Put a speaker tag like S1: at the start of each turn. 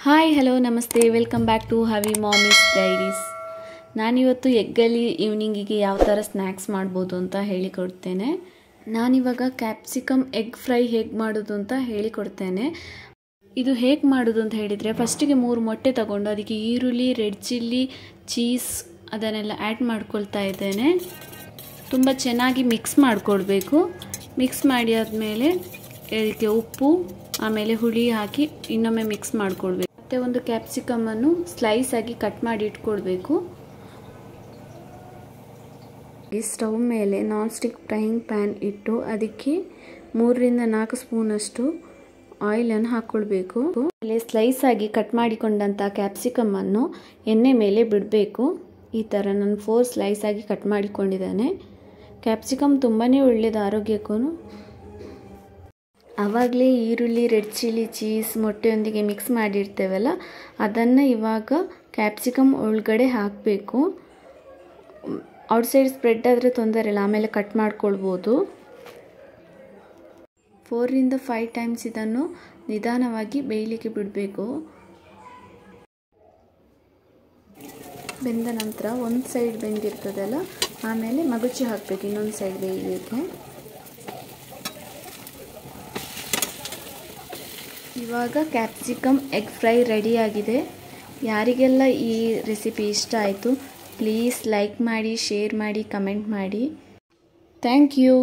S1: Hi hello namaste welcome back to Havi mommy's diaries. ನಾನಿವತ್ತು ಎಗ್ಗಲ್ಲಿ ಈವ್ನಿಂಗಿಗೆ ಯಾವ ಥರ ಸ್ನ್ಯಾಕ್ಸ್ ಮಾಡ್ಬೋದು ಅಂತ ಹೇಳಿಕೊಡ್ತೇನೆ. ನಾನಿವಾಗ ಕ್ಯಾಪ್ಸಿಕಮ್ ಎಗ್ ಫ್ರೈ ಹೇಗೆ ಮಾಡೋದು ಅಂತ ಹೇಳಿಕೊಡ್ತೇನೆ. ಇದು ಹೇಗೆ ಮಾಡೋದು ಅಂತ ಹೇಳಿದರೆ, ಫಸ್ಟಿಗೆ 3 ಮೊಟ್ಟೆ ತಗೊಂಡು ಅದಕ್ಕೆ ಈರುಳ್ಳಿ, ರೆಡ್ ಚಿಲ್ಲಿ, ಚೀಸ್ ಅದನ್ನೆಲ್ಲ ಆ್ಯಡ್ ಮಾಡ್ಕೊಳ್ತಾ ಇದ್ದೇನೆ. ತುಂಬ ಚೆನ್ನಾಗಿ ಮಿಕ್ಸ್ ಮಾಡಿಕೊಡ್ಬೇಕು. ಮಿಕ್ಸ್ ಮಾಡಿ ಆದಮೇಲೆ ಇದಕ್ಕೆ ಉಪ್ಪು ಆಮೇಲೆ ಹುಳಿ ಹಾಕಿ ಇನ್ನೊಮ್ಮೆ ಮಿಕ್ಸ್ ಮಾಡಿಕೊಡ್ಬೇಕು. ಮತ್ತು ಒಂದು ಕ್ಯಾಪ್ಸಿಕಮನ್ನು ಸ್ಲೈಸ್ ಆಗಿ ಕಟ್ ಮಾಡಿ ಇಟ್ಕೊಳ್ಬೇಕು. ಈ ಸ್ಟವ್ ಮೇಲೆ ನಾನ್ ಸ್ಟಿಕ್ ಫ್ರೈಯಿಂಗ್ ಪ್ಯಾನ್ ಇಟ್ಟು ಅದಕ್ಕೆ 3 ರಿಂದ 4 ಸ್ಪೂನಷ್ಟು ಆಯಿಲನ್ನು ಹಾಕ್ಕೊಳ್ಬೇಕು. ಆಮೇಲೆ ಸ್ಲೈಸ್ ಆಗಿ ಕಟ್ ಮಾಡಿಕೊಂಡಂಥ ಕ್ಯಾಪ್ಸಿಕಮನ್ನು ಎಣ್ಣೆ ಮೇಲೆ ಬಿಡಬೇಕು. ಈ ಥರ ನಾನು 4 ಸ್ಲೈಸ್ ಆಗಿ ಕಟ್ ಮಾಡಿಕೊಂಡಿದ್ದೇನೆ. ಕ್ಯಾಪ್ಸಿಕಮ್ ತುಂಬಾ ಒಳ್ಳೆಯದು ಆರೋಗ್ಯಕ್ಕೂ. ಆವಾಗಲೇ ಈರುಳ್ಳಿ, ರೆಡ್ ಚಿಲ್ಲಿ, ಚೀಸ್ ಮೊಟ್ಟೆಯೊಂದಿಗೆ ಮಿಕ್ಸ್ ಮಾಡಿರ್ತೇವಲ್ಲ, ಅದನ್ನು ಇವಾಗ ಕ್ಯಾಪ್ಸಿಕಮ್ ಒಳಗಡೆ ಹಾಕಬೇಕು. ಔಟ್ಸೈಡ್ ಸ್ಪ್ರೆಡ್ ಆದರೆ ತೊಂದರೆ ಇಲ್ಲ, ಆಮೇಲೆ ಕಟ್ ಮಾಡ್ಕೊಳ್ಬೋದು. 4 ರಿಂದ 5 ಟೈಮ್ಸ್ ಇದನ್ನು ನಿಧಾನವಾಗಿ ಬೇಯಲಿಕ್ಕೆ ಬಿಡಬೇಕು. ಬೆಂದ ನಂತರ ಒಂದು ಸೈಡ್ ಬೆಂದಿರ್ತದಲ್ಲ, ಆಮೇಲೆ ಮಗುಚಿ ಹಾಕಬೇಕು ಇನ್ನೊಂದು ಸೈಡ್ ಬೇಯಲಿಕ್ಕೆ. ಇವಾಗ ಕ್ಯಾಪ್ಸಿಕಮ್ ಎಗ್ ಫ್ರೈ ರೆಡಿಯಾಗಿದೆ. ಯಾರಿಗೆಲ್ಲ ಈ ರೆಸಿಪಿ ಇಷ್ಟ ಆಯಿತು ಪ್ಲೀಸ್ ಲೈಕ್ ಮಾಡಿ, ಶೇರ್ ಮಾಡಿ, ಕಮೆಂಟ್ ಮಾಡಿ. Thank you.